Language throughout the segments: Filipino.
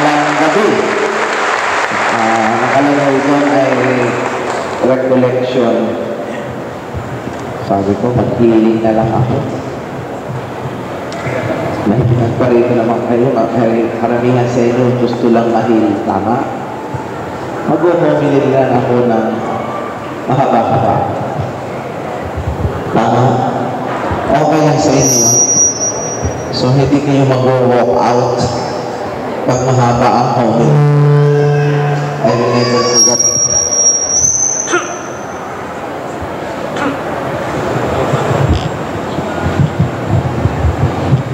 Magandang gabi. Nakalagay doon ay recollection. Sabi ko, mag-healing na lang ako. Nagparito naman kayo, karamihan sa inyo, gusto lang ma-heal. Tama? Mag-homilin lang ako ng mahaba-haba. Tama? Okay lang sa inyo. So, hindi kayo mag-walk out pag mahaba ang homil. I will never forget.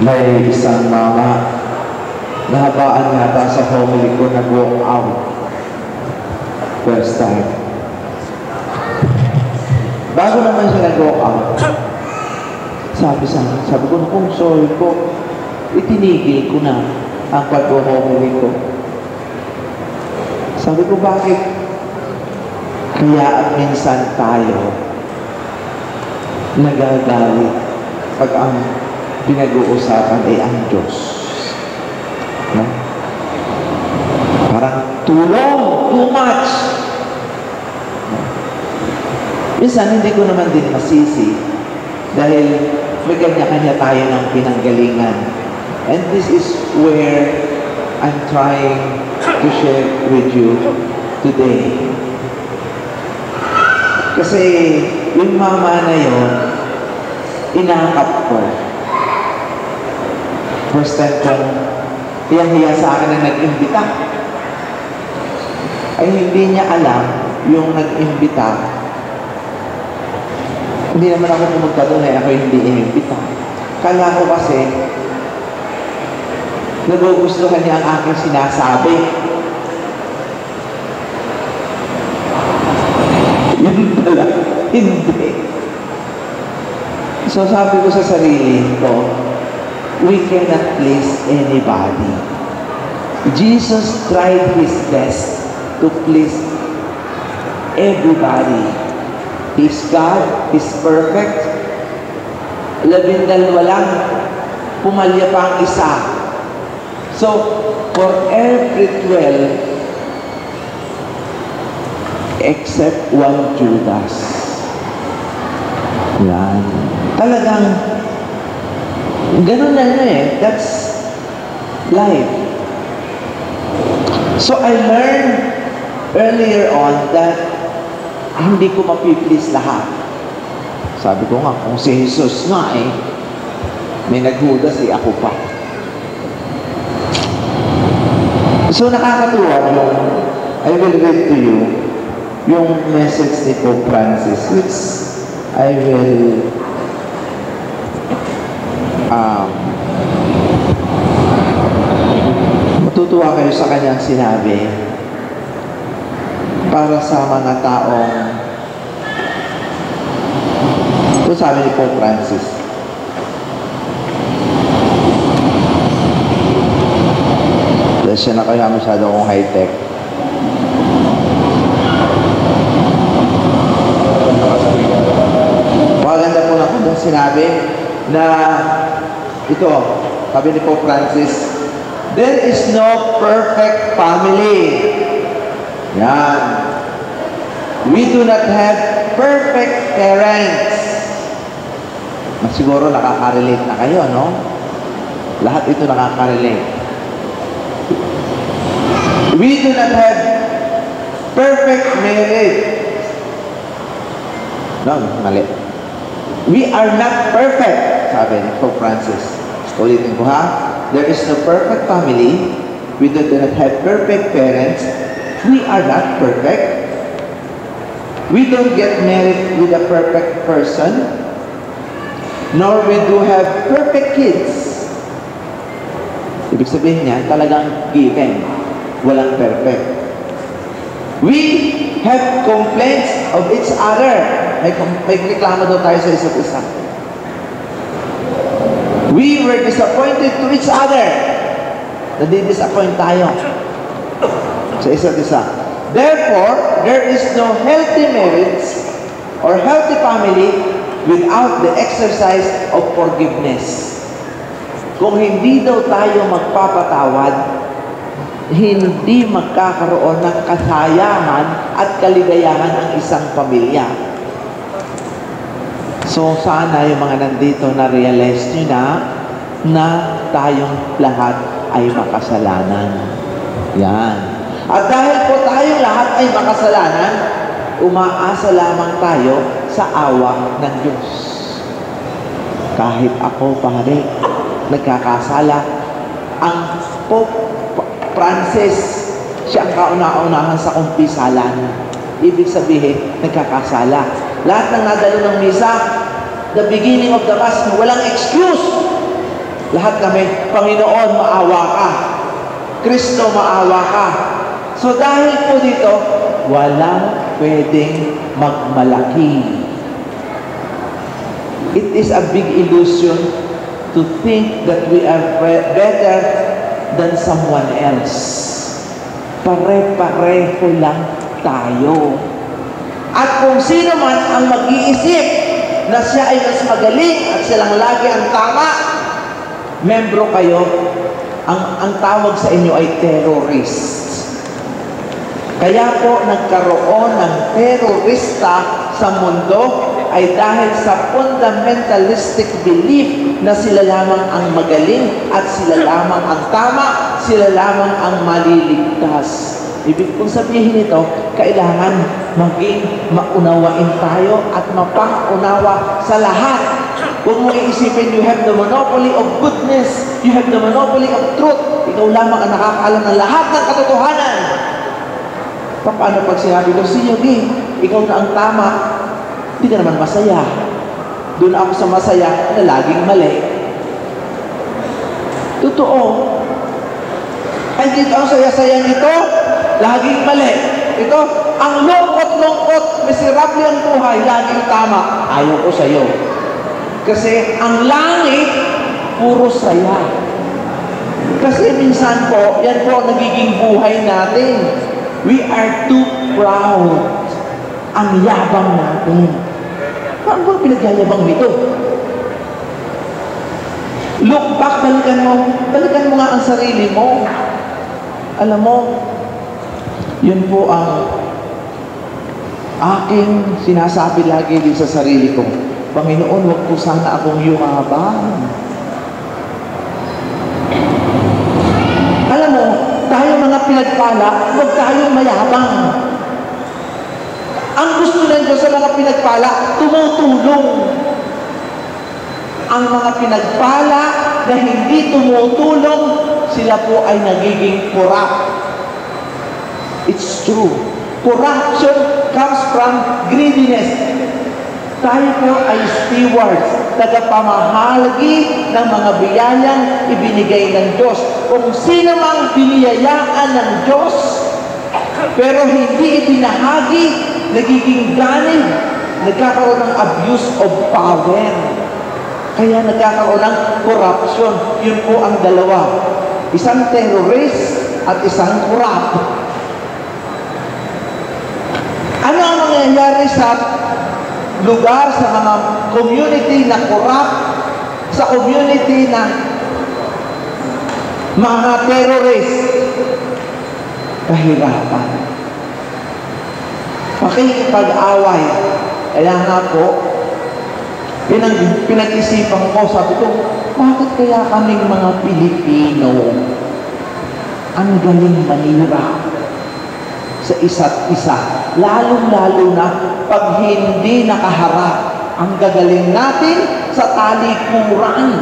May isang mama, nahabaan yata sa homily ko, nag-walk out. First time. Bago naman siya nag-walk out, sabi ko, naku, sorry po, itinigil ko na ang pag-homily ko. Sabi ko, bakit? Kaya at minsan tayo nagagalit pag ang pinag-uusapan ay ang Diyos. No? Parang tulong, too much. No? Minsan, hindi ko naman din masisi dahil may kanya-kanya tayo ng pinanggalingan. And this is where I'm trying to share with you today. Kasi yung mama na yun, inakap ko. First time kong hiyang-hiya sa akin na nag-imbita. Ay hindi niya alam yung nag-imbita. Hindi naman ako pumunta doon ay ako hindi inimbita. Kala ko kasi nagugustuhan niya ang aking sinasabi. Yun pala. Hindi. So sabi ko sa sarili ko, we cannot please anybody. Jesus tried His best to please everybody. He's God, He's perfect. 12 lang, pumalya pa ang isa. So, for every 12, except one Judas. Yan. Talagang ganun na eh. That's life. So I learned earlier on that hindi ko mapiplease lahat. Sabi ko nga, kung si Jesus nga eh, may naghudas eh, ako pa. So nakakatuwa yung, I will read to you yung message ni Pope Francis, which I will matutuwa kayo sa kanyang sinabi para sa mga taong ito sabi ni Pope Francis. Dahil siya na kaya masyado akong high-tech. Maganda po na kung sinabi na ito, sabi ni Pope Francis, there is no perfect family. Yan. We do not have perfect parents. Siguro nakaka-relate na kayo, no? Lahat ito nakaka-relate. We do not have perfect marriage. No, mali. We are not perfect, sabi ni Pope Francis. Ulitin ko ha. There is no perfect family. We do not have perfect parents. We are not perfect. We don't get married with a perfect person. Nor we do have perfect kids. Ibig sabihin niya, talagang given. Walang perfect. We have complaints of each other. May reklamo daw tayo sa isa't isa. We were disappointed to each other. Nadi-disappoint tayo sa isa't isa. Therefore, there is no healthy marriage or healthy family without the exercise of forgiveness. Kung hindi daw tayo magpapatawad, hindi magkakaroon ng kasayahan at kaligayahan ang isang pamilya. So, sana yung mga nandito na realize nyo na tayong lahat ay makasalanan. Yan. At dahil po tayong lahat ay makasalanan, umaasa lamang tayo sa awa ng Diyos. Kahit ako, pare, nagkakasala, ang Pope Francis, siya ang kauna-unahan sa kumpisalan. Ibig sabihin, nagkakasala. Lahat ng nadalo ng misa, the beginning of the Mass, walang excuse. Lahat kami, Panginoon, maawa ka. Kristo, maawa ka. So dahil po dito, walang pwedeng magmalaki. It is a big illusion to think that we are better than someone else. Pare-pareho lang tayo. At kung sino man ang mag-iisip na siya ay mas magaling at silang lagi ang tama, membro kayo, ang tawag sa inyo ay terrorist. Kaya po nagkaroon ng terorista sa mundo ay dahil sa fundamentalistic belief na sila lamang ang magaling at sila lamang ang tama, sila lamang ang maliligtas. Ibig kong sabihin nito, kailangan maging maunawain tayo at mapang-unawa sa lahat. Huwag mong iisipin, you have the monopoly of goodness, you have the monopoly of truth. Ikaw lamang ang nakakaalam ng lahat ng katotohanan. Paano pag sinabi ko, si Yogi, ikaw na ang tama, hindi ka naman masaya. Doon ako sa masaya na laging mali. Totoo. Ay, dito ang saya-saya nito, laging mali. Ito, ang lungkot-lungkot, miserable ang buhay, laging tama. Ayaw ko sa'yo. Kasi ang langit, puro saya. Kasi minsan po, yan po nagiging buhay natin. We are too proud. Ang yabang natin. Paano ba pinagyayabang nito? Look back, balikan mo nga ang sarili mo. Alam mo, yun po ang aking sinasabi lagi din sa sarili ko. Panginoon, wag po sana akong yumabang. Alam mo, tayo mga pinagpala, wag tayong mayabang. Ang gusto ng Diyos sa mga pinagpala, tumutulong. Ang mga pinagpala na hindi tumutulong, sila po ay nagiging corrupt. It's true. Corruption comes from greediness. Tayo po ay stewards, tagapamahalagi ng mga biyayang ibinigay ng Diyos. Kung sino mang biniyayaan ng Diyos, pero hindi ibinahagi, nagiging ganib, nagkakaroon ng abuse of power. Kaya nagkakaroon ng corruption. Yun po ang dalawa. Isang terrorist at isang corrupt. Ano ang mangyayari sa lugar, sa mga community na corrupt, sa community na mga terrorist? Kahirapan. Pakikipag-away. Kaya nga po, pinag-isipan ko, sabi ko, bakit kaya kaming mga Pilipino ang galing manira sa isa't isa? Lalong-lalo na pag hindi nakaharap, ang gagaling natin sa talikuran.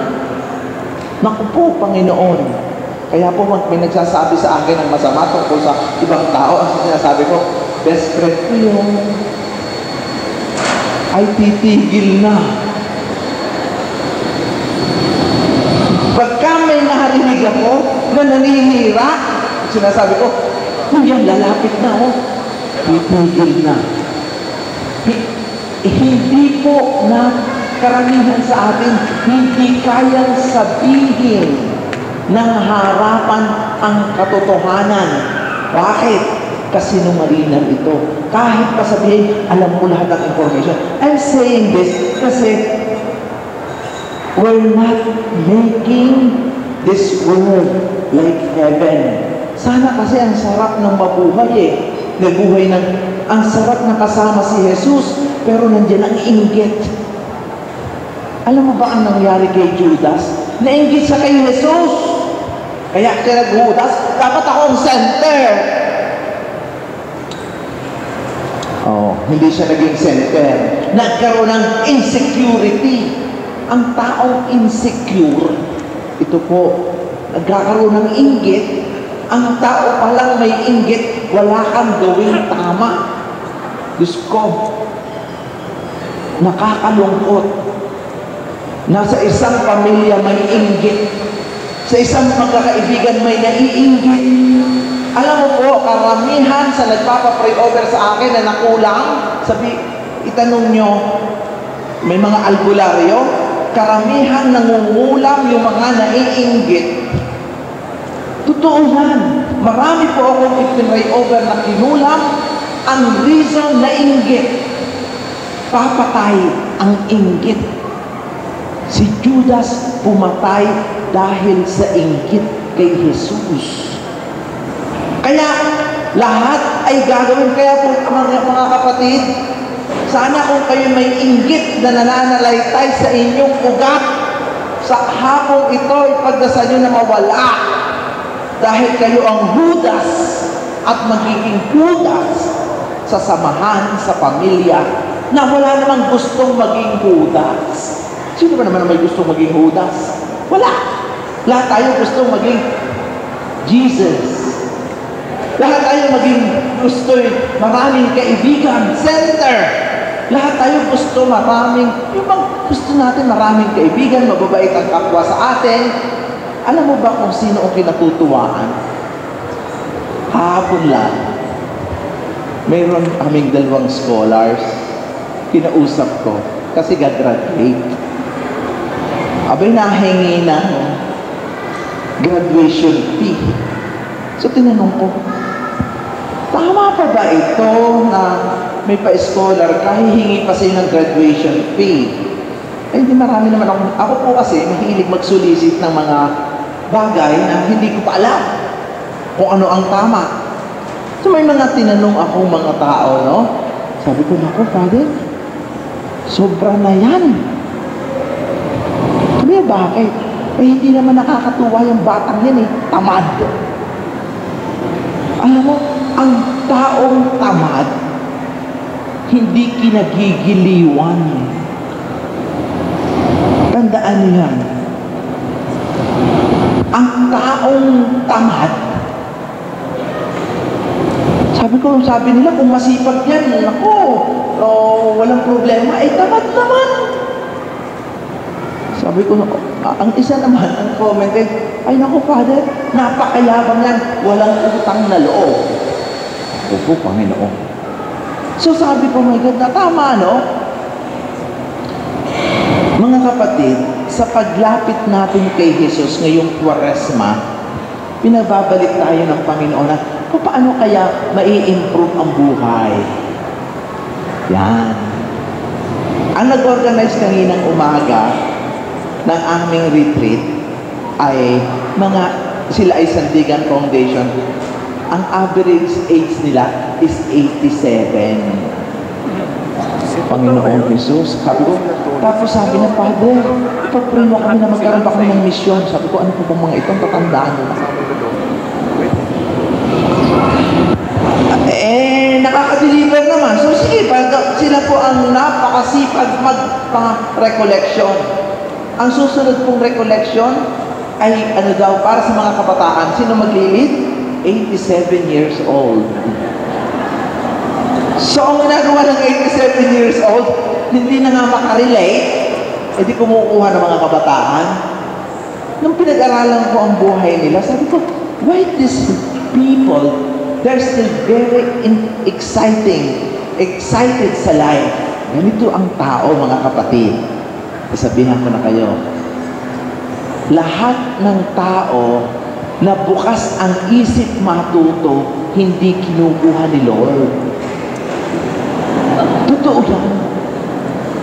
Naku po, Panginoon. Kaya po may nagsasabi sa akin ng masama tungkol sa ibang tao. Ang sinasabi ko, best friend ko yun ay titigil na. Pagka may narinig ako na naninira, sinasabi ko, yan, lalapit na ako. Titigil na. Hindi po na karamihan sa atin, hindi kayang sabihin ng harapan ang katotohanan. Bakit? Kasi sinungalingan ito. Kahit pa sabihin, alam mo lahat ng information. I'm saying this kasi we're not making this world like heaven. Sana kasi ang sarap ng mabuhay eh. Nabuhay ng, ang sarap na kasama si Jesus, pero nandiyan ang inggit. Alam mo ba ang nangyari kay Judas? Nainggit siya kay Jesus. Kaya siya naghudas, dapat ako ang center. Oh, hindi siya naging center. Nagkaroon ng insecurity. Ang taong insecure, ito po, nagkakaroon ng inggit. Ang tao palang may inggit, wala kang gawing tama. Diyos ko, nakakalungkot. Nasa isang pamilya may inggit. Sa isang magkakaibigan may naiinggit. Alam mo po, karamihan sa nagpapa-pray over sa akin na nakulang, itanong nyo, may mga albularyo, karamihan nangungulam yung mga naiinggit. Totoo yan. Marami po akong ipinray over na kinulam, ang reason na inggit. Papatay ang inggit. Si Judas pumatay dahil sa inggit kay Jesus. Kaya lahat ay gagawin. Kaya po mga kapatid, sana kung kayo may inggit na nananalaytay sa inyong ugat, sa hapong ito, ipagdasal nyo na mawala. Dahil kayo ang Judas at magiging Judas sa samahan, sa pamilya, na wala namang gustong maging Judas. Sino ba naman may gustong maging Judas? Wala. Lahat tayo gustong maging Jesus. Lahat tayo maging gusto maraming kaibigan, center. Lahat tayo gusto maraming, yung bang gusto natin maraming kaibigan, mababait ang kapwa sa atin. Alam mo ba kung sino ang kinatutuwaan? Hapon lang, mayroon kaming 2 scholars, kinausap ko, kasi gagraduate. Abay nahingi ng graduation fee. So tinanong ko, tama pa ba ito na may pa-scholar ka, hihingi pa sa'yo ng graduation fee? Eh, hindi marami naman ako po kasi mahilig mag-solicit ng mga bagay na hindi ko pa alam kung ano ang tama. So may mga tinanong akong mga tao, no? Sabi ko, naku, Father, sobra na yan. Sabi, bakit? Eh, hindi naman nakakatuwa yung batang yan eh. Tamad. Alam mo, ang taong tamad, hindi kinagigiliwan. Tandaan niyo yan. Ang taong tamad, sabi nila, kung masipag yan, ako, walang problema, eh tamad naman. Sabi ko, ang isa naman, ang comment eh, ay naku, Father, napakayabang yan, walang utang na loob. Opo, Panginoon. So sabi ko, my God, na tama, no? Mga kapatid, sa paglapit natin kay Jesus ngayong Kwaresma, pinababalik tayo ng Panginoon na paano kaya mai-improve ang buhay. Yan. Ang nag-organize kaninang umaga ng aming retreat ay sila ay Sandigan Foundation. Ang average age nila is 87. Panginoon Jesus, sabi ko, tapos sabi ng Father, ipag-pray mo kami na magkaroon pa kami ng misyon. Sabi ko, ano po bang mga itong tatandaan mo na? Nakaka-deliver naman. So sige, sila po ang napakasipag magpa-recollection. Ang susunod pong recollection ay para sa mga kabataan. Sino maglilid? 87 years old. So ang ginagawa ng 87 years old, hindi na nga makarelate, di kumukuha ng mga kabataan. Nung pinag-aralan ko ang buhay nila, sabi ko, why these people, they're still very excited sa life. Ganito ang tao, mga kapatid. Sabihan ko na kayo, lahat ng tao na bukas ang isip matuto, hindi kinukuha ni Lord. Totoo yan.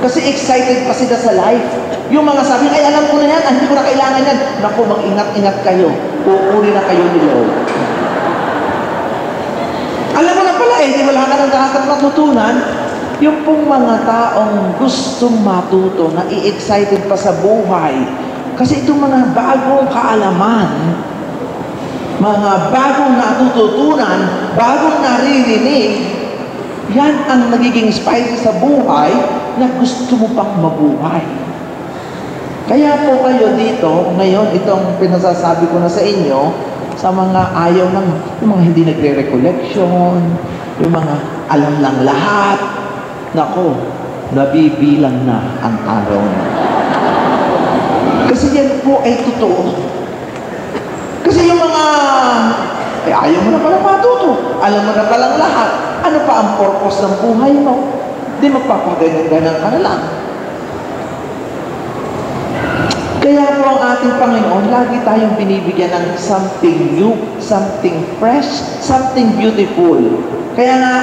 Kasi excited pa sila sa life. Yung mga sabi, ay alam ko na yan, hindi ko na kailangan yan. Naku, mag-ingat-ingat kayo. Pupuri na kayo ni Lord. wala ka nang dapat matutunan, yung pong mga taong gustong matuto, na i-excited pa sa buhay. Kasi itong mga bagong kaalaman, mga bagong natututunan, bagong naririnig, yan ang nagiging spicy sa buhay na gusto mo pang mabuhay. Kaya po kayo dito, ngayon, itong pinasasabi ko na sa inyo, sa mga ayaw ng, yung mga hindi nagre-recollection, yung mga alam lang lahat, nako, nabibilang na ang araw na. Kasi yan po ay totoo. Kasi yung mga, ayaw mo na palang matuto, alam mo na palang lahat, ano pa ang purpose ng buhay mo? Hindi magpapaganyan-ganyan ka na lang. Kaya po ang ating Panginoon, lagi tayong binibigyan ng something new, something fresh, something beautiful. Kaya nga,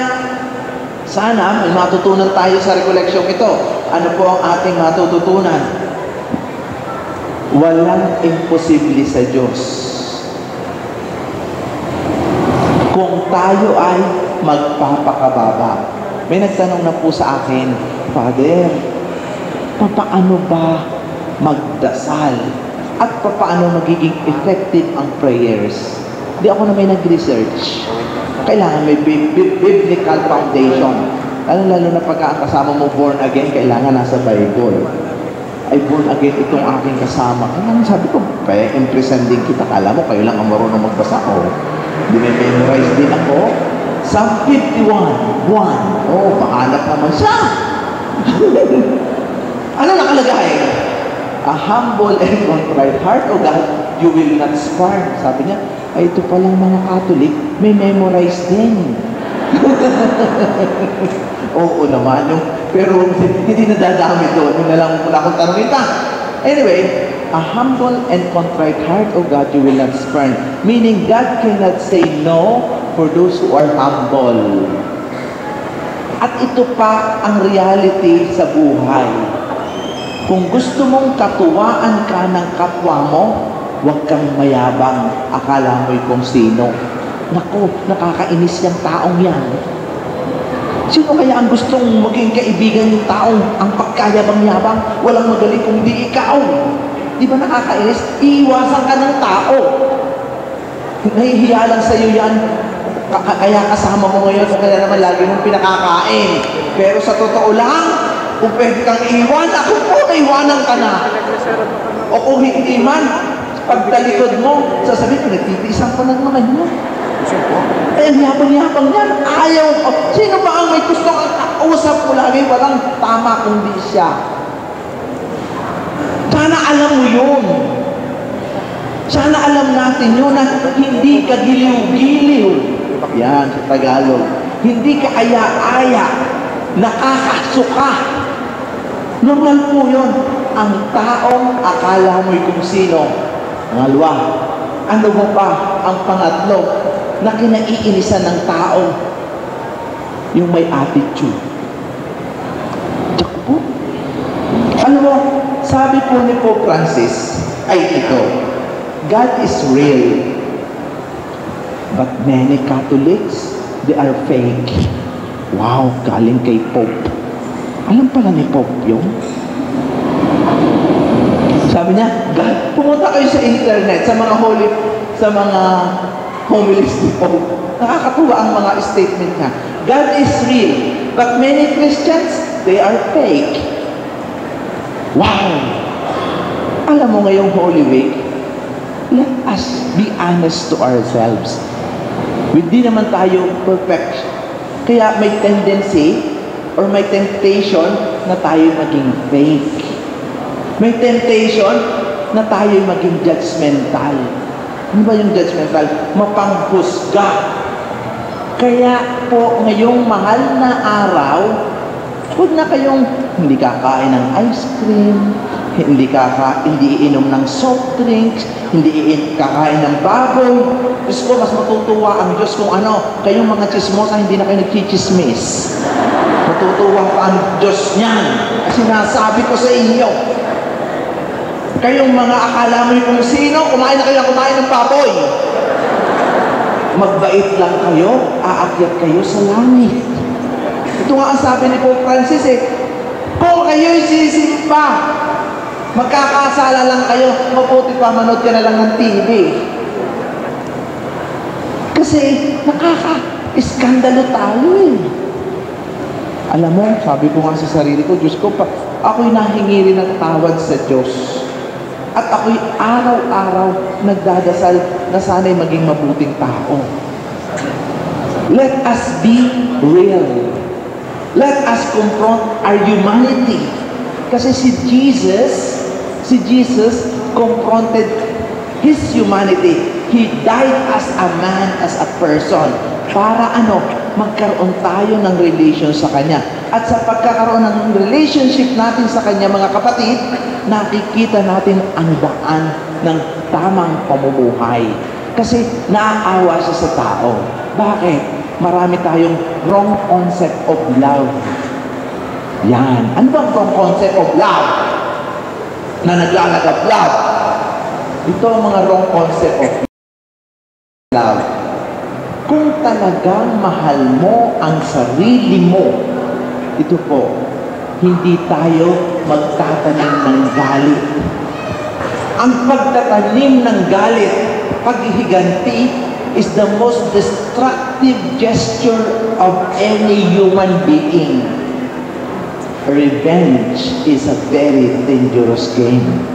sana may matutunan tayo sa recollection ito. Ano po ang ating matututunan? Walang imposible sa Diyos. Kung tayo ay magpapakababa. May nagtanong na po sa akin, Father, paano ba magdasal? At paano magiging effective ang prayers? Hindi ako na may nag-research. Kailangan may biblical foundation. Lalo na pagka kasama mo born again, kailangan nasa Bible. Ay born again itong aking kasama. Kailangan sabi ko, kaya impresan din kita. Kala mo, kayo lang ang marunong magbasa. Dinimemorize din ako. Psalm 51:1. Mahanap naman siya. Ano nakalagay? A humble and contrite heart, O God, you will not spurn. Sabi niya, ay ito palang mga Catholic, may memorize din. Oo naman, pero hindi nadadami doon. Yun na lang mula akong tanongin ka. Anyway, a humble and contrite heart, O God, you will not spurn. Meaning, God cannot say no for those who are humble. At ito pa ang reality sa buhay. Kung gusto mong katuwaan ka ng kapwa mo, huwag kang mayabang. Akala mo'y kung sino. Naku, nakakainis yung taong yan. Sino kaya ang gustong maging kaibigan yung taong ang pagkayabang-yabang? Walang magaling kung di ikaw. Di ba nakakainis? Iiwasan ka ng tao. Nahihiya lang sa'yo yan. Kaya kasama mo ngayon, kaya naman lagi mong pinakakain. Pero sa totoo lang, kung pwede kang iwan, ako po, naiwanan ka na. O kung hindi man, pagtalikod mo, sasabihin ko, nagtitiisan ko ng mga nyo. Ay, ang yabang-yabang yan. Ayaw ko. Sino ba ang may gusto kang kausap ko lagi? Walang tama kundi siya. Sana alam mo yun. Sana alam natin yun na hindi ka giliw-giliw. Yan, sa Tagalog. Hindi ka aya-aya. Nakakasuka. Normal po yun. Ang taong akala mo'y kung sino. Pangalawa, ano mo pa ang pangatlo na kinaiinisan ng tao? Yung may attitude. Tsaka po. Alam mo, sabi po ni Pope Francis, ay ito, God is real. But many Catholics, they are fake. Wow, galing kay Pope. Alam pala ni Pope yun? Sabi niya, God, pumunta kayo sa internet, sa mga homilies ni Pope. Nakakatuwa ang mga statement niya. God is real, but many Christians, they are fake. Wow! Alam mo ngayong Holy Week, let us be honest to ourselves. Hindi naman tayo perfect. Kaya may tendency or may temptation na tayo maging fake. May temptation na tayo maging judgmental. Ano ba yung judgmental? Mapanghusga. Kaya po ngayong mahal na araw, huwag na kayong hindi kakain ng ice cream, hindi iinom ng soft drinks, hindi kakain ng baboy. Diyos ko, mas matutuwa ang Diyos kung ano, kayong mga chismosa, hindi na kayo nagchichismis. Matutuwa pa ang Diyos niyan. Kasi nasabi ko sa inyo, kayong mga akala mo kung sino, kumain na kayo ng baboy. magbait lang kayo, aakyat kayo sa langit. Ito nga ang sabi ni Pope Francis kung kayo'y sisimpa, magkakasala lang kayo, mabuti pa manood ka na lang ng TV. Kasi nakaka-iskandalo tayo Alam mo, sabi ko nga sa sarili ko, Diyos ko, ako'y nahingi rin ng tawad sa Diyos. At ako'y araw-araw nagdadasal na sana'y maging mabuting tao. Let us be real. Let us confront our humanity. Kasi si Jesus confronted His humanity. He died as a man, as a person. Para magkaroon tayo ng relation sa Kanya. At sa pagkakaroon ng relationship natin sa Kanya, mga kapatid, nakikita natin ang daan ng tamang pamumuhay. Kasi naaawa siya sa tao. Bakit? Marami tayong wrong concept of love. Yan. Ano bang wrong concept of love? Na naglalagap love. Ito ang mga wrong concept of love. Kung talagang mahal mo ang sarili mo, ito po, hindi tayo magtatanim ng galit. Ang pagtatanim ng galit, paghihiganti, is the most destructive gesture of any human being. Revenge is a very dangerous game.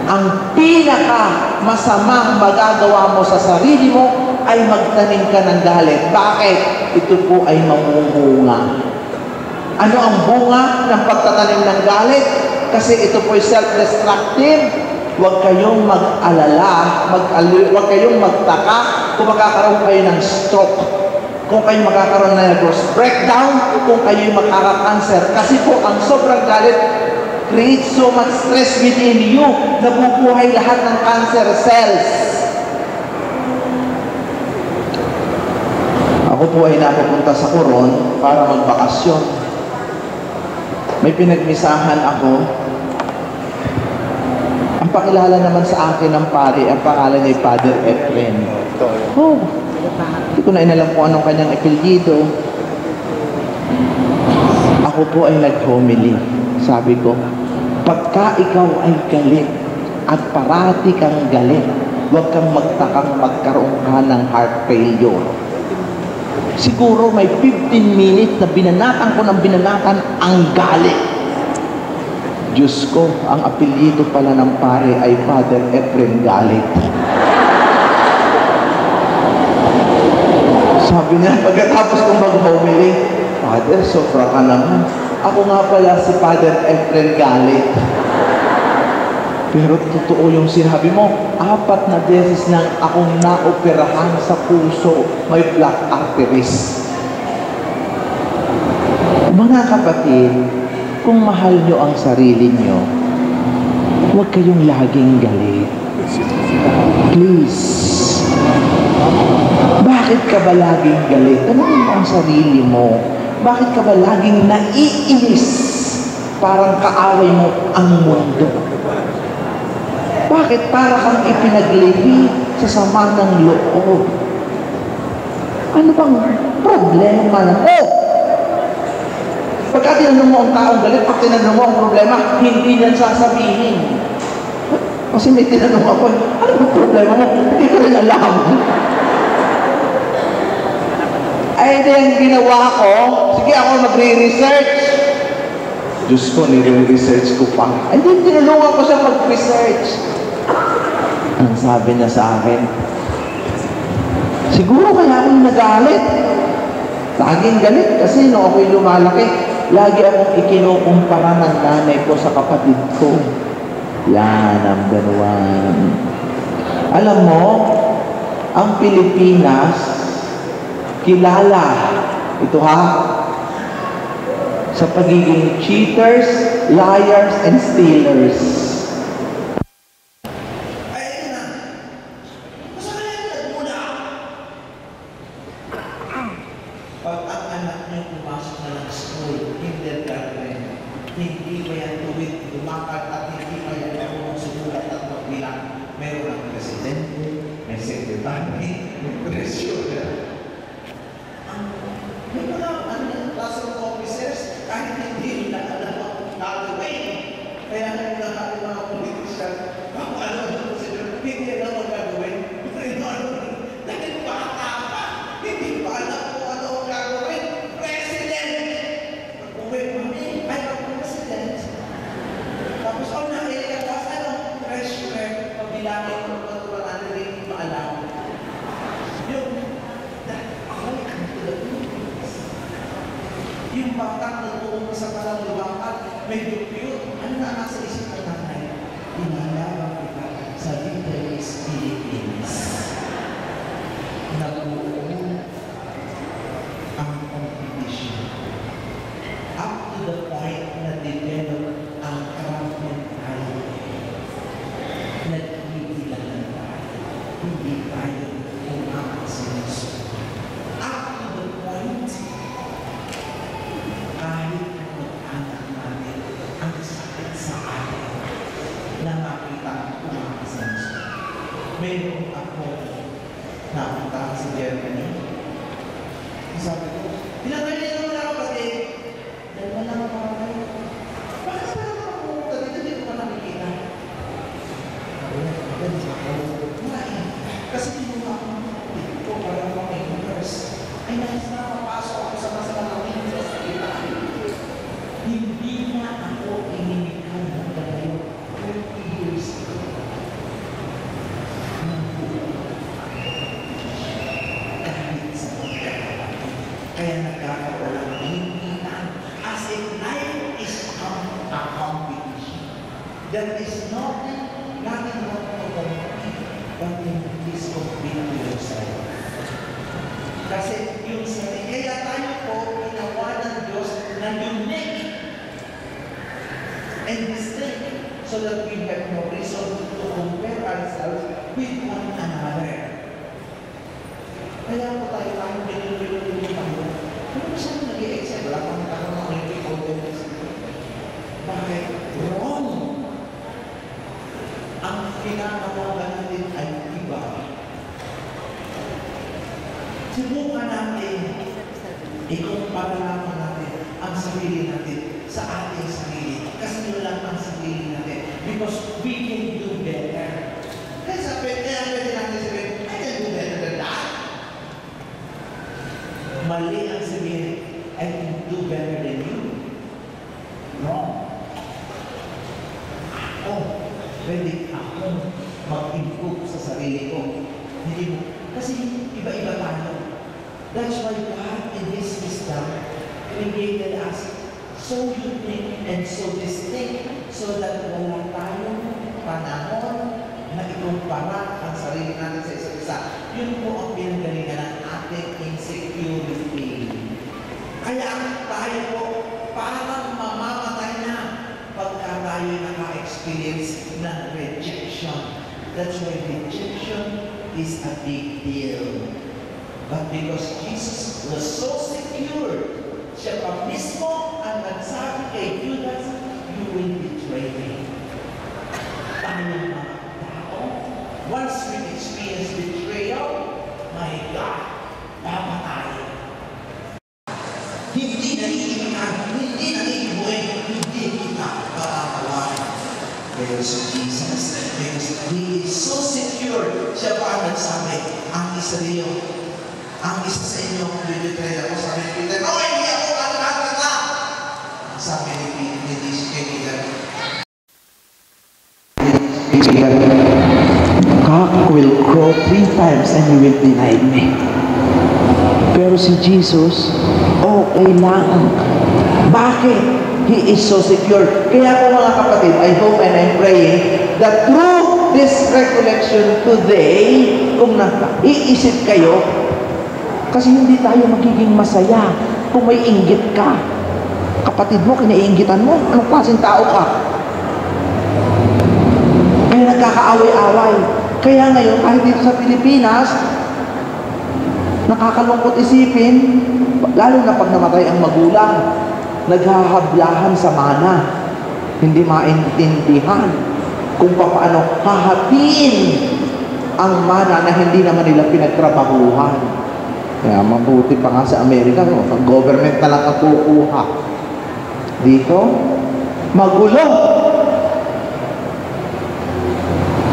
Ang pinaka-masamang magagawa mo sa sarili mo ay magtanim ka ng galit. Bakit? Ito po ay mamumunga. Ano ang bunga ng pagtatanim ng galit? Kasi ito po ay self-destructive. Huwag kayong mag-alala, huwag kayong magtaka kung magkakaroon kayo ng stroke, kung kayo magkakaroon ng nervous breakdown, kung kayo magkaka-cancer. Kasi po, ang sobrang galit creates so much stress within you, nabubuhay lahat ng cancer cells. Ako po ay napupunta sa Coron para magbakasyon. May pinagmisahan ako. Ang pakilala naman sa akin ng pari, ang pangalan niya ay Father Efren. Hindi ko na inalam kung anong kanyang apelyido. Ako po ay nag-homily. Sabi ko, pagka ikaw ay galit at parati kang galit, huwag kang magtakang magkaroon ka ng heart failure. Siguro may 15 minutes na binanatan ko ng binanatan ang galit. Diyos ko, ang apelyido pala ng pare ay Father Efren Galit. Sabi niya, pagkatapos kong mag-homily, Father, sobra ka naman. Ako nga pala si Father Efren Galit. Pero totoo yung sinabi mo, 4 na beses nang akong naoperahan sa puso, may blocked arteries. Mga kapatid, kung mahal nyo ang sarili nyo, huwag kayong laging galit. Please. Bakit ka ba laging galit? Tanungin mo ang sarili mo. Bakit ka ba laging naiinis? Parang kaaway mo ang mundo. Bakit para kang ipinaglihi sa sama ng loob? Ano bang problema mo? Pagka tinanong mo ang taong galit, pag tinanong mo ang problema, hindi niyan sasabihin. Kasi may tinanong ako, ano ba problema mo? Hindi ko rin alam. Ay, din ginawa ko, sige ako magre-research. Diyos ko, nire-research ko pa. Ay, din tinulungan ko siya mag-research. Ang sabi niya sa akin, siguro kaya akong nagalit. Laging galit kasi nung ako'y lumalaki, lagi akong ikinukumpara ng nanay ko sa kapatid ko. Yan ang ganuan. Alam mo, ang Pilipinas, kilala, ito sa pagiging cheaters, liars, and stealers. Pag ang anak niyo pumasok na ng school, kindergarten, hindi ba yan tuwid, lumakad at hindi ba yan marunong sumulat at magbilang, meron ang presidente, may secretary, may treasurer. May mga class of officers, kahit hindi nila alam ang gagawin. Kaya nga yung mga politician, kung ano hindi alam ang gagawin. Dahil bata pa, hindi pa alam kung ano ang gagawin. President! Pag-uwi kami, ay pag-president. Tapos ang nakilikas, treasurer, pagbilangin kung ano natin hindi maalam. Yung batang nagpupunta sa palang luwakan, may dupyot. Ano na nasa isip ng nanay? Inalabang kita sa Literaries Philippines. Nagbuo ang competition. Up to the point na develop ang craft mentality. Nagbibilangan tayo. Hindi tayo kung ang sinusunod. Up to the point kahit mag-anak natin ang sakit sa atin na makita ang kumakasanso. Mayroon ako napunta sa Germany. Sabi ko, ilang kayo naman ako kasi dalawa lang ako kayo. Bakit na naman ako pumunta dito? Dito ko nakikita. Ako na, maganda sa ako. Kasi tinunga ako ng dito para mga nurse. Ay, nais na mapasok ako sa masalang hindi na ako inimikhan ng galayo 30 years ago. Kahit sa pagkakapatid. Kaya nagkakaroon ng hinginan. As if life is a competition. That is nothing wrong to compete, but please compete with yourself. Kasi yung sarili, kaya tayo po ginawa ng Diyos na unique and distinct so that we have no reason to compare ourselves with one another. Kaya po tayo pinili tayo. Ano ba siya nag-i-excel? Wala pang tayo ng nag-i-confidence. Bakit? Wrong! Ang pinakawagan natin ay iba. Subukan natin, ikumpara naman natin ang sarili natin sa ating sarili. Kasi yun lang ang sarili natin. Because we can do better. Kaya pwede natin sabihin, I can do better than that. Mali ang sabihin, I can do better than you. Wrong. Pwede ako mag-improve sa sarili ko. Hindi mo. Kasi iba-iba tayo. That's why God in His wisdom created us so unique and so distinct so that wala tayong panahon na ikumpara ang sarili natin sa isa't isa. Yun po ang pinagalingan ng ating insecurity. Kaya tayo po parang mamamatay na pagka tayo naka-experience ng rejection. That's why rejection is a big deal. But because Jesus was so secure, siya pa mismo ang nagsabi kay Judas, you will betray me. Tayo mga tao, once we experience betrayal, my God, papatayin. Hindi naiiwan, hindi naiiwan, hindi kita papatayin. Pero si Jesus, because He is so secure, siya pa ang nagsabi, ang isa rin ang isa sa inyo, bibitray ako, sabi ni Peter, no, hindi ako, lahat ka! Sabi ni Peter, cock will crow 3 times and you will deny me. Pero si Jesus, okay lang. Bakit? He is so secure. Kaya po mga kapatid, I hope and I'm praying that through this recollection today, kung naiisip kayo, kasi hindi tayo magiging masaya kung may inggit ka. Kapatid mo, kinaiinggitan mo, anong klaseng tao ka? Kaya nagkakaaway-away. Kaya ngayon, kahit dito sa Pilipinas, nakakalungkot isipin, lalo na pag namatay ang magulang, naghahablahan sa mana, hindi maintindihan kung paano hahatiin ang mana na hindi naman nila pinagtrabahuhan. Kaya mabuti pa nga sa Amerika, no? Ang government na lang ang kukuha. Dito, magulo.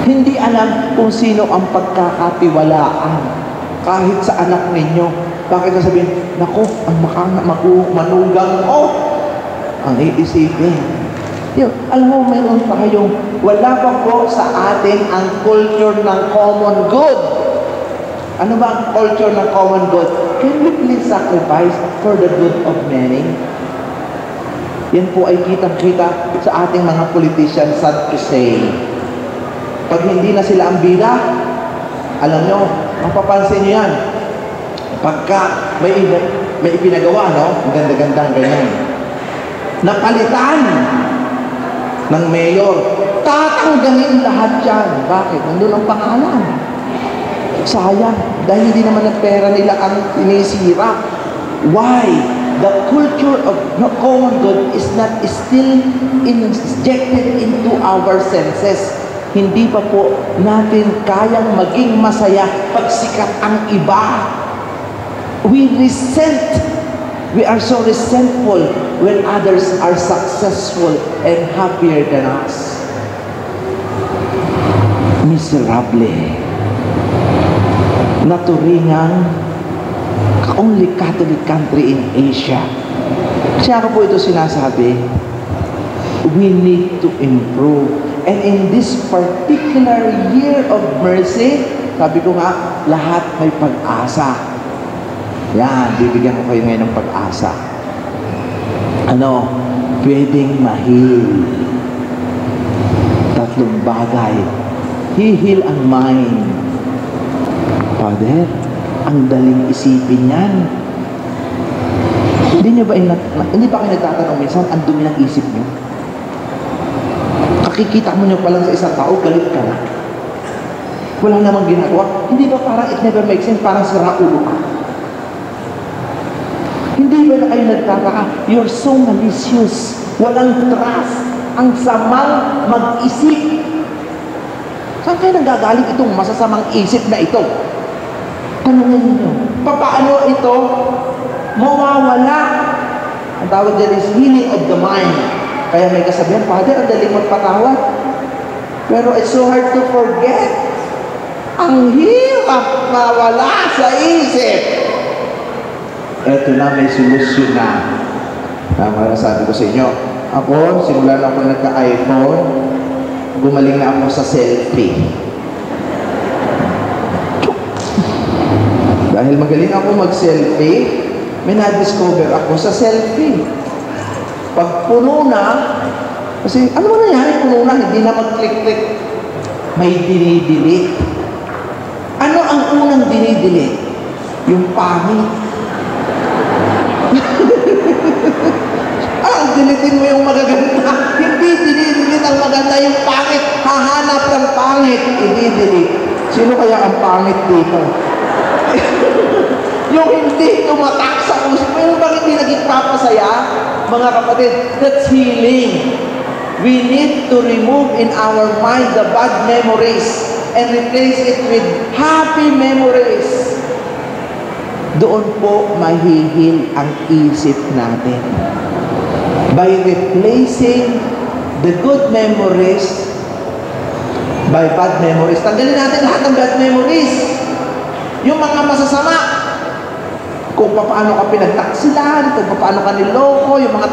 Hindi alam kung sino ang pagkakatiwalaan kahit sa anak ninyo. Bakit sasabihin, naku, ang manugang ko, ang iisipin. Yun, alam mo, mayroon tayong, wala pa po sa atin ang culture ng common good. Ano ba ang culture ng common good? Can we please sacrifice for the good of many? Yan po ay kitang-kita sa ating mga politicians, sad to say. Pag hindi na sila ang bida, alam nyo, mapapansin nyo yan. Pagka may ipinagawa, no? Ang ganda-gandang ganyan. Napalitan ng mayor, tatanggalin lahat yan. Bakit? Nandun ang pangalan. Sayang. Dahil hindi naman ang pera nila ang sinisira. Why? The culture of common good is not still injected into our senses. Hindi pa po natin kayang maging masaya pag sikat ang iba. We are so resentful when others are successful and happier than us. Miserable. Naturingang only Catholic country in Asia. Kaya ko po ito sinasabi, we need to improve. And in this particular year of mercy, sabi ko nga, lahat may pag-asa. Yan, bibigyan ko kayo ngayon ng pag-asa. Ano? Pwedeng ma-heal. Tatlong bagay. Hihil ang mind. Father, ang daling isipin yan. Hindi ba kayo nagtatanong minsan, ang dumi ng isip nyo? Kakikita mo nyo pa lang sa isang tao, galit ka na. Wala namang ginagawa. Hindi ba parang it never makes sense, parang sira ulo ka? Hindi ba na kayo nagtataka? You're so malicious. Walang trust. Ang samang mag-isip. Saan kayo nanggagaling itong masasamang isip na ito? Tanungin niyo, paano ito mawawala? Ang tawag dyan is healing of the mind. Kaya may kasabihan, Father, ang daling magpatawad. Pero it's so hard to forget. Ang hirap mawala sa isip. Eto na, may solusyon na. Tama na sabi ko sa inyo. Ako, simula na ako nagka-iPhone, gumaling na ako sa selfie. Dahil magaling ako mag-selfie, may na-discover ako sa selfie. Pag puno na, kasi ano ba nangyari puno na, hindi na mag-click-click. May dinidelete. Ano ang unang dinidelete? Yung pangit. Dilitin mo yung magaganda. Hindi dinidelete ang maganda, yung pangit. Hahanap ng pangit, i-delete. Sino kaya ang pangit dito? Yung hindi tumatak sa usip mo, yung bang hindi naging papasaya, mga kapatid, that's healing. We need to remove in our mind the bad memories and replace it with happy memories. Doon po mahihil ang isip natin. By replacing the good memories by bad memories. Tanggalin natin lahat ng bad memories. Yung mga masasama. Kung paano ka pinagtaksilan, kung paano ka niloko, yung mga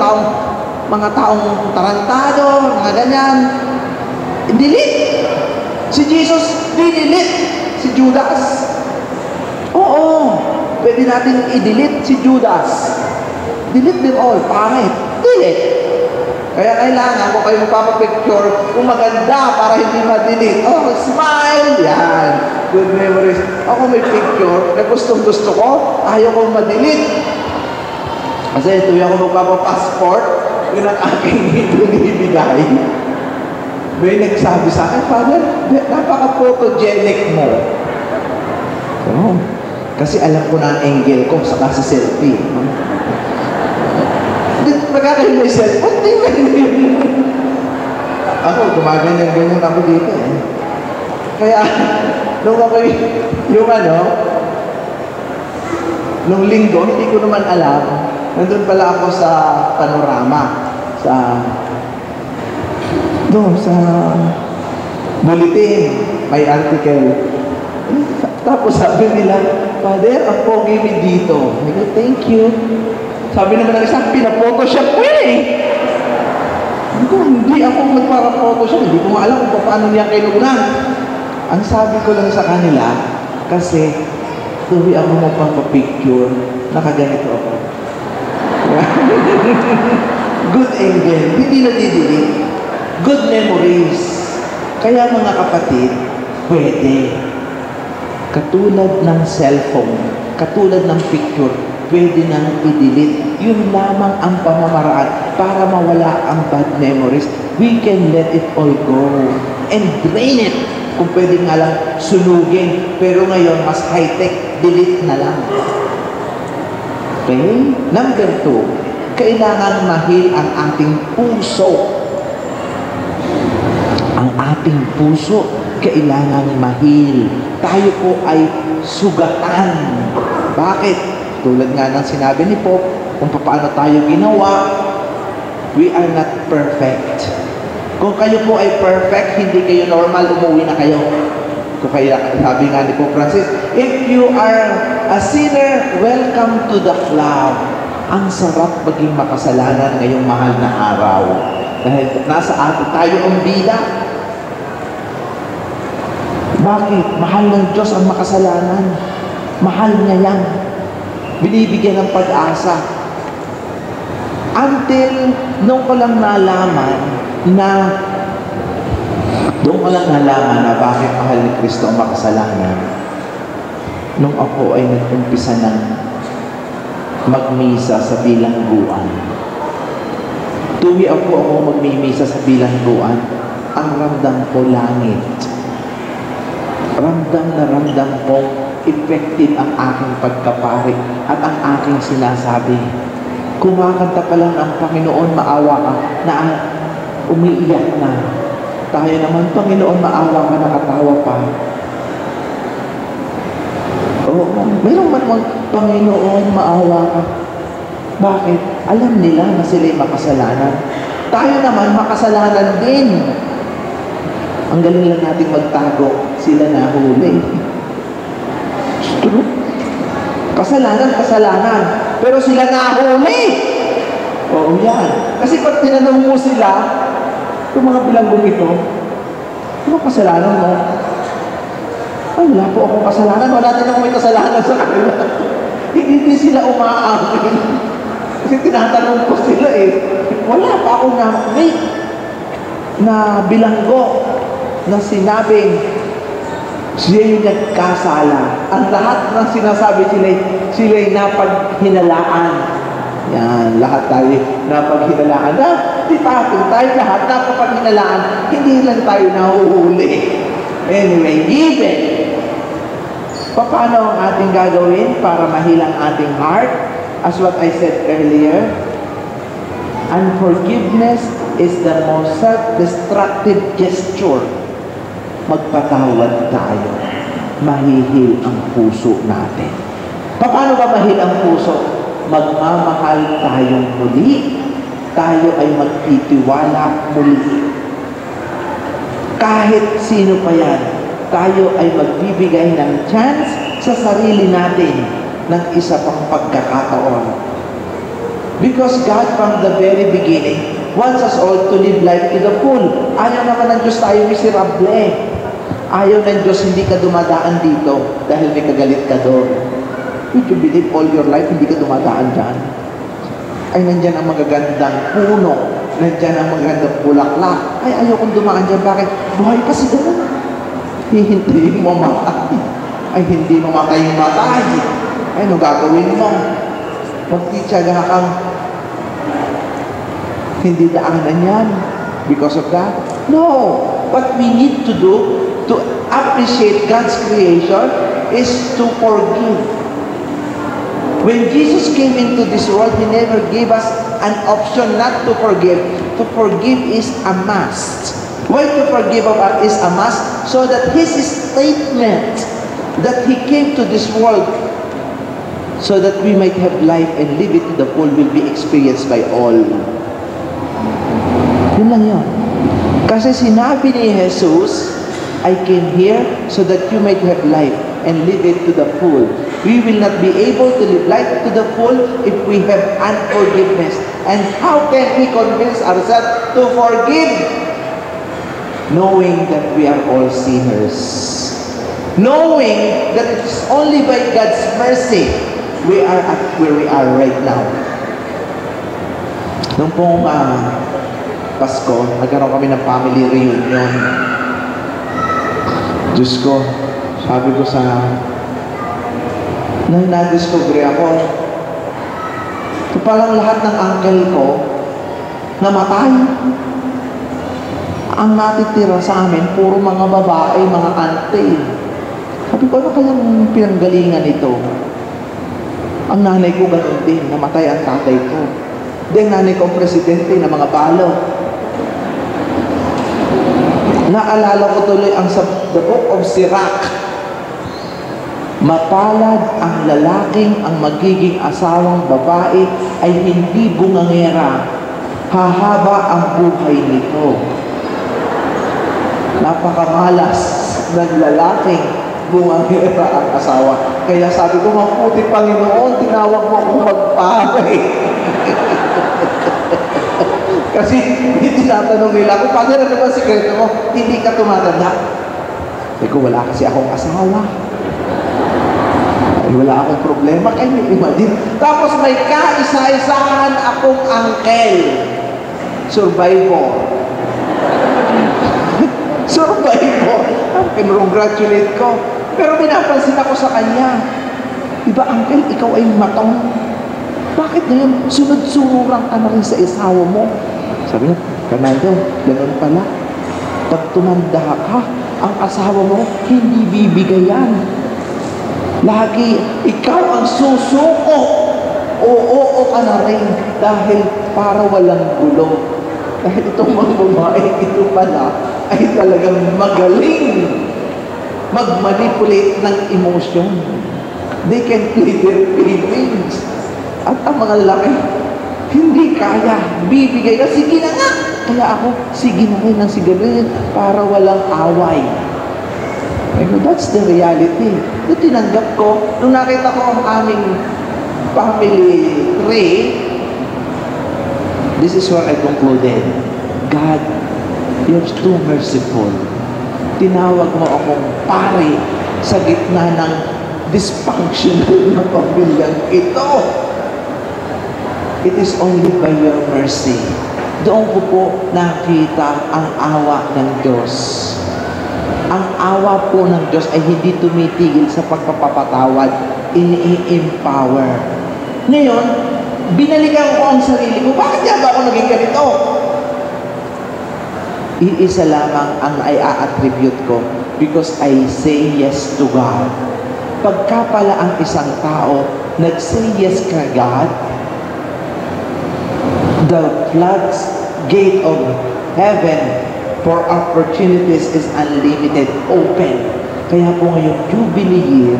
taong tarantado, mga ganyan. Delete. Si Jesus, delete. Si Judas. Oo. Pwede natin i-delete si Judas. Delete them all. Pangit. Delete. Kaya kailangan kung kayo magpapapicture, kung maganda para hindi ma-delete. Oh, smile! Yan. Good memories. Ako may picture na gustong-gusto ko, ayaw kong ma-delete. Kasi ito yung ako magpapapassport, yun ang aking ibinibigay. May nagsabi sa akin, Father, napaka-photogenic mo. Oh, kasi alam ko na ang angle ko sa kasi selfie. Magkakaroon may cellphone, hindi. Ako, gumaganyan-ganyan ako dito eh. Kaya, Nung ako yung nung linggo, hindi ko naman alam, nandun pala ako sa Panorama, sa bulletin, may article. Tapos sabi nila, Father, ang pogi mo dito. I go, thank you. Sabi naman ng isa, pina-photoshop ko yun eh. Hindi ako nagpaka-photoshop. Hindi ko maalam kung paano niya kinukunan. Ang sabi ko lang sa kanila, kasi tuwi ako magpapapicture, nakaganito ako. Good angle, hindi nadidilig. Good memories. Kaya mga kapatid, pwede. Katulad ng cellphone, katulad ng picture, pwede nang i-delete. Yun lamang ang pamamaraan para mawala ang bad memories. We can let it all go and drain it. Kung pwede nga lang sunugin. Pero ngayon, mas high-tech, delete na lang. Okay? Number 2, kailangan mahil ang ating puso. Ang ating puso, kailangan mahil. Tayo po ay sugatan. Bakit? Tulad nga ng sinabi ni Pope, kung paano tayo ginawa, we are not perfect. Kung kayo po ay perfect, hindi kayo normal, umuwi na kayo. Kung kayo, sabi nga ni Pope Francis, if you are a sinner, welcome to the club. Ang sarap maging makasalanan ngayong mahal na araw. Dahil nasa atin tayo ang bida. Bakit? Mahal ng Diyos ang makasalanan. Mahal niya yan. Binibigyan ng pag-asa. Until nung ko lang nalaman na bakit mahal ni Kristo ang makasalanan. Nung ako ay nag-umpisa ng magmisa sa bilangguan. Tuwi ako magmimisa sa bilangguan. Ang ramdam ko langit. Ramdam na ramdam ko effective ang aking pagkapari at ang aking sinasabi. Kumakanta pa lang ang Panginoon, maawa ka, na umiiyak na. Tayo naman, Panginoon, maawa ka, nakatawa pa. Oo, mayroon man Panginoon, maawa ka. Bakit? Alam nila na sila'y makasalanan. Tayo naman, makasalanan din. Ang galing lang natin magtago, sila nahuli. True. Kasalanan. Pero sila nahuli. Oo, yan. Kasi pag tinanong mo sila, yung mga bilanggong ito, ano kasalanan mo? Ay, wala po akong kasalanan. Wala din ako may kasalanan sa kanila. Hindi sila umaamin. Kasi tinatanong ko sila eh. Wala pa akong na bilanggo na sinabing siya yung nagkasala. Ang lahat ng sinasabi sila'y napaghinalaan. Yan, lahat tayo napaghinalaan. Tayo lahat napaghinalaan. Hindi lang tayo nahuhuli. Anyway, even. Paano ang ating gagawin para mahilang ating heart? As what I said earlier, unforgiveness is the most self-destructive gesture. Magpatawad tayo. Mahihil ang puso natin. Paano ba mahil ang puso? Magmamahal tayong muli. Tayo ay magtitiwala muli. Kahit sino pa yan, tayo ay magbibigay ng chance sa sarili natin ng isa pang pagkakataon. Because God from the very beginning wants us all to live life to the full. Ayaw naman ng Diyos tayo miserable. Ayaw ng Diyos hindi ka dumadaan dito dahil may kagalit ka doon. Would you believe all your life hindi ka dumadaan dyan? Ay, nandyan ang magagandang puno. Nandyan ang magagandang bulaklak. Ay, ayaw kong dumaan dyan. Bakit? Buhay pa si doon. Hihintayin mo matay. Ay, hindi mo matay. Ay, ano gagawin mo? Magtitsaga kang hindi daanan yan because of that? No. What we need to do to appreciate God's creation is to forgive. When Jesus came into this world, He never gave us an option not to forgive. To forgive is a must. Why to forgive of us is a must, so that His statement that He came to this world so that we might have life and live it to the full will be experienced by all. Yun lang yun. Kasi sinabi ni Jesus, I came here so that you might have life and live it to the full. We will not be able to live life to the full if we have unforgiveness. And how can we convince ourselves to forgive? Knowing that we are all sinners. Knowing that it's only by God's mercy we are at where we are right now. Nung pong Pasko, nagkaroon kami ng family reunion. Diyos ko, sabi ko nung na-discover ako, ito palang lahat ng uncle ko namatay. Ang natitira sa amin, puro mga babae, mga ante. Sabi ko, ano kayang pinanggalingan ito? Ang nanay ko ganun din, namatay ang tatay ko. Then nanay ko ang presidente ng mga balo. Naalala ko tuloy ang sa the book of Sirach. Mapalad ang lalaking ang magiging asawang babae ay hindi bungangera. Hahaba ang buhay nito. Napakamalas ng lalaking bungangera ang asawa. Kaya sabi ko, mabuti Panginoon, tinawag mo akong magpapay. Kasi tinatanong nila, kung paano ano ba sikreto mo? Hindi ka tumatanda. Sabi ko, wala kasi akong asawa. Ay, wala akong problema. Kaya may imagine. Tapos may kaisa-isahan akong uncle. Survivor. Survivor. Congratulate ko. Pero pinapansin ako sa kanya. Diba, uncle, ikaw ay matong. Bakit ngayon sunod-sunuran ka na rin sa isawa mo? Sabi niya, Fernando, ganun pala. Pag tumanda ka, ang asawa mo, hindi bibigayan. Lagi, ikaw ang susuko. Oo ka na rin. Dahil para walang gulo. Dahil itong mga babae, ito pala, ay talagang magaling mag-manipulate ng emotion. They can play their feelings. At ang mga lalaki, hindi kaya, bibigay na, sige na nga. Kaya ako, sige na rin ang sigarilyo para walang away. That's the reality. Ito tinanggap ko, nung nakita ko ang aming family tree, this is where I concluded. God, you're too merciful. Tinawag mo akong pare sa gitna ng dysfunctional na pamilyang ito. It is only by your mercy. Doon ko po nakita ang awa ng Diyos. Ang awa po ng Diyos ay hindi tumitigil sa pagpapatawad, ini-empower. Ngayon, binalikan ko ang sarili ko. Bakit nga ba ako naging ganito? Iisa lamang ang i-attribute ko because I say yes to God. Pagka pala ang isang tao nag-say yes ka God, the floodgate of heaven for opportunities is unlimited, open. Kaya po ngayong Jubilee year,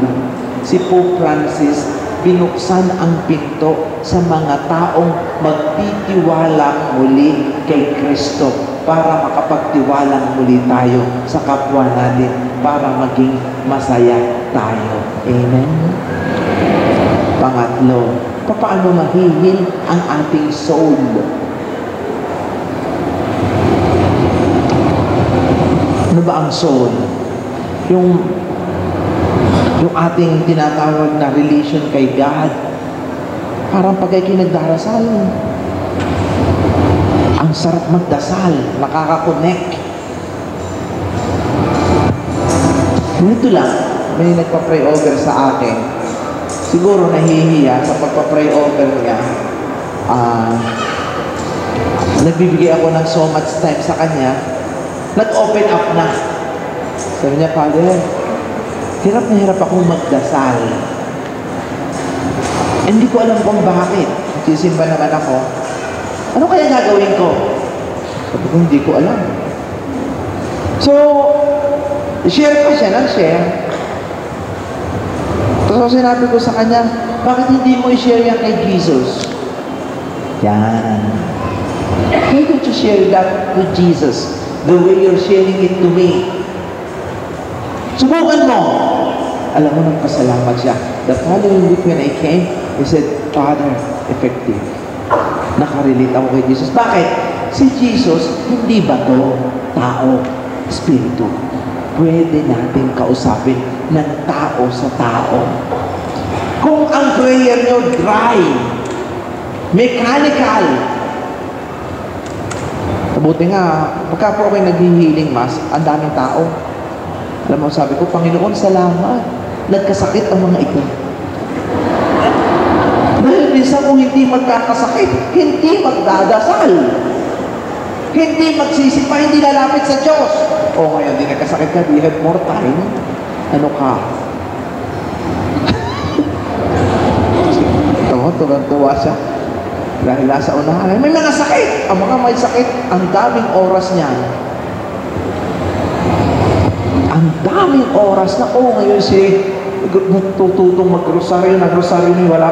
si Pope Francis binuksan ang pinto sa mga taong magtitiwala muli kay Kristo para makapagtiwala muli tayo sa kapwa natin para maging masaya tayo. Amen? Pangatlo, paano mahihil ang ating soul? Ano ba ang soul? Yung ating tinatawag na relation kay God. Parang pag ikay nagdarasal, ang sarap magdasal, nakaka-connect. Ganito lang, may nagpa-pray over sa akin. Siguro nahihiya sa pagpa-pray over niya. Nagbibigay ako ng so much time sa kanya. Nag-open up na. Sabi niya, Father, hirap na hirap akong magdasal. Hindi ko alam kung bakit. Nagsisimba naman ako. Ano kaya gagawin ko? Sabi ko, hindi ko alam. So, share pa siya ng share. Tapos sinabi ko sa kanya, bakit hindi mo i-share yan kay Jesus? Yan. Why don't you share that to Jesus the way you're sharing it to me? Subukan mo. Alam mo, nagpasalamat siya. The following week when I came, he said, Father, effective. Nakarelate ako kay Jesus. Bakit? Si Jesus, hindi ba to tao, espiritu? Pwede natin kausapin ng tao sa tao. Kung ang prayer nyo dry, mechanical, mabuti nga, pagka po ako'y nag-healing mass, ang daming tao. Alam mo, sabi ko, Panginoon, salamat. Nagkasakit ang mga ito. Dahil minsan kung hindi magkakasakit, hindi magdadasal. Hindi magsisipa, hindi lalapit sa Diyos. O ngayon, hindi nagkasakit ka, we have more time. Ano ka? Ito mo, tuwa siya. Dahil nasa unahan, may mga sakit. Ang mga may sakit, ang daming oras niyan. Ang daming oras na, ngayon si tututong mag-rosaryo, nag-rosaryo niya, wala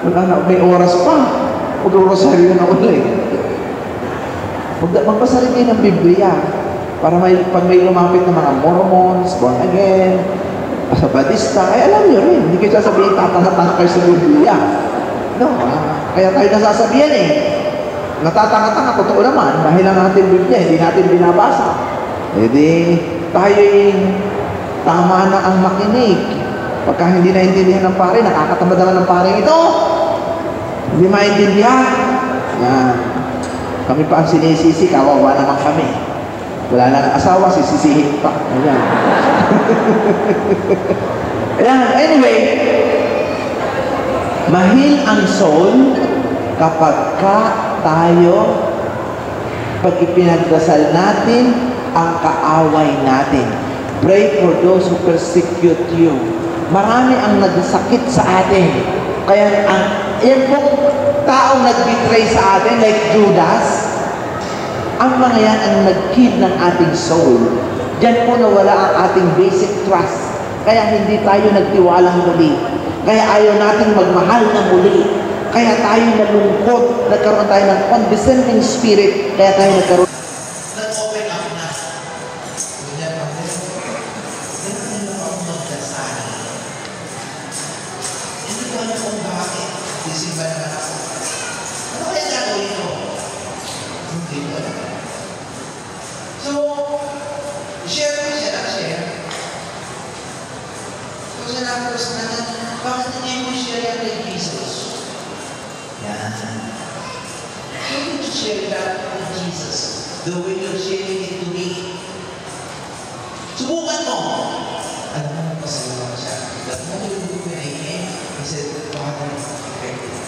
na, may oras pa. Mag-rosaryo na ulit. Magbasa rin kayo ng Biblia para pag may lumapit ng mga Mormons, born again, sa Badista, alam nyo rin, hindi kayo sasabihin, tatanga-tanga kayo sa Biblia. No, kaya tayo nasasabihan natatanga-tanga, totoo naman, dahil lang natin Biblia, hindi natin binabasa. Tayo'y tama na ang makinig. Pagka hindi naintindihan ng pare, nakakatamad naman ng pare ito. Hindi maintindihan. Yan. Kami pa ang sinisisi, kawawa naman kami. Wala na ng asawa, sisisihin pa. Ayan. Ayan. Anyway, mahil ang soul kapag tayo, pag ipinagdasal natin ang kaaway natin. Pray for those who persecute you. Marami ang nagsakit sa atin. Kaya yan pong taong nag-betray sa atin, like Judas, ang mga yan ang nag-kill ng ating soul. Diyan po nawala ang ating basic trust. Kaya hindi tayo nagtiwalang muli. Kaya ayaw natin magmahal na muli. Kaya tayo nalungkot. Nagkaroon tayo ng condescending spirit. Kaya tayo nagkaroon. Nag-open up na. Ganyan pa rin. Ganyan na ako magdasal. Hindi ko alam kung bakit. Isimba naman ako. Ano kaya gagawin ko? Hindi ko alam. So, share ko siya na share. So, sinabi ko sa natin, bakit hindi mo share yan kay Jesus? Yan. How did you share that with Jesus? The way you're sharing it to me. Subukan mo. Alam mo, pasalamat siya. But when I came, he said, Father, effective.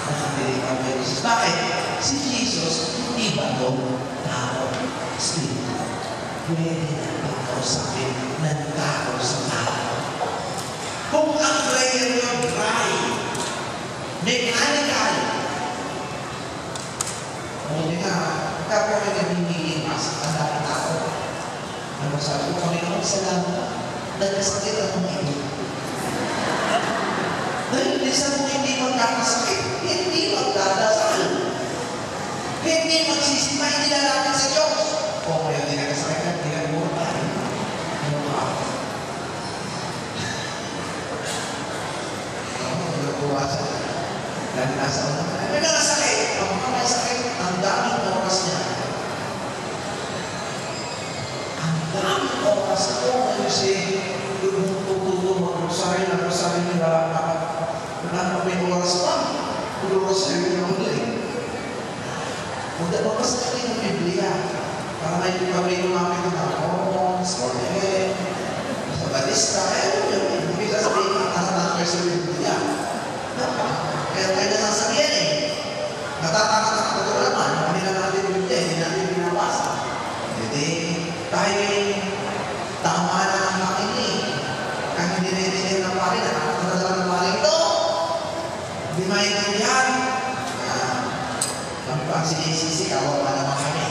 Nakabiling ako kay Jesus. Bakit? Si Jesus, hindi ba ito tao? Espiritu. Pwede na pagkausapin ng tao sa tao. Kung ang prayer nyo dry, mechanical, hindi nga, kapwa may nagmimiging mas, ang dami tao. Ano sabi ko, Panginoon, salamat, nagkasakit ang mga ito. Dahil minsan kung hindi magkakasakit, hindi magdadasal. Hindi magsisima, hindi lalapit sa Diyos. O kaya hindi nagkasakit at hindi nagmurta. Ano ka? Nagbuwasa. Dahil nasa una. May mga sakit. Ang mga may sakit, ang daming oras niya. Ang daming oras na po. Kasi yung tutulong mag-rosaryo, nag-rosaryo niya, wala na may oras pa. Mag-rosaryo niya ulit. Magdababas na rin ng Biblia. Para may lumapit ng mga hormones, organ, sa balista, hindi sasabihin, nakatangkay sa Biblia. Kaya tayo nasasabihan Natatakot ko naman, hindi na natin Biblia, hindi natin binabasa. Hindi, tayo tama na ang makinig. Kahit hindi na ng pari, nakakatadala ng pari ito. Hindi maintindihan. Kami pa ang sinisisi, kawawa naman kami.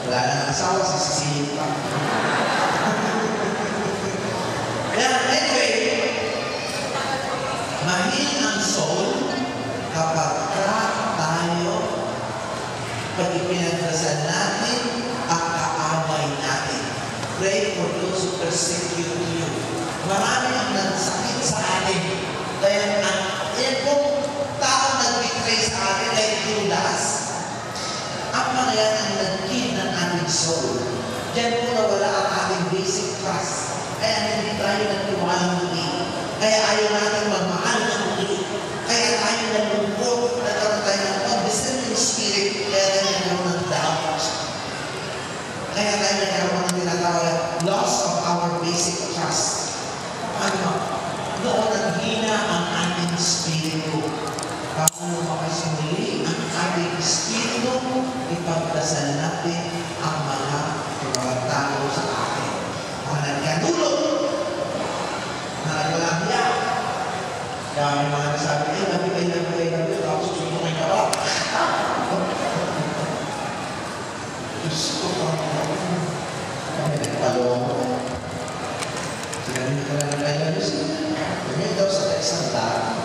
Wala nang asawa, sisisihin pa. Anyway, mahina ang soul kapag tayo pag ipinagdasal natin ang kaaway natin. Pray for those who persecute you. Marami ang nagsakit sa atin. Kaya kung tao nag-betray sa atin like Judas, ang mga yan ang nag-kill ng ating soul. Diyan po nawala ang ating basic trust. Kaya hindi tayo nagtiwala muli. Kaya ayaw natin magmahal ng muli. Kaya tayo nalungkot, nagkaroon tayo ng discerning spirit, kaya tayo nagkaroon ng doubt. Kaya tayo nagkaroon ng tinatawag loss of our basic trust. Noon ang hina ang ating spirito. Paano makasimuli ang ating spirito, ipagdasal natin ang mga tao sa atin. Mga nagkatulog, mga naglalangya. Kaya may mga nasabi, labi, tapos susunod kayo ka ba? Diyos ko, kami nagpaloko. Sinabi ka lang kayo, Diyos ko. Ngayon daw sa isang tao.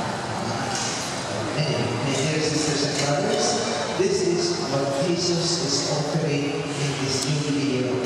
Anyway, dear sisters and brothers, this is what Jesus is offering in this new year.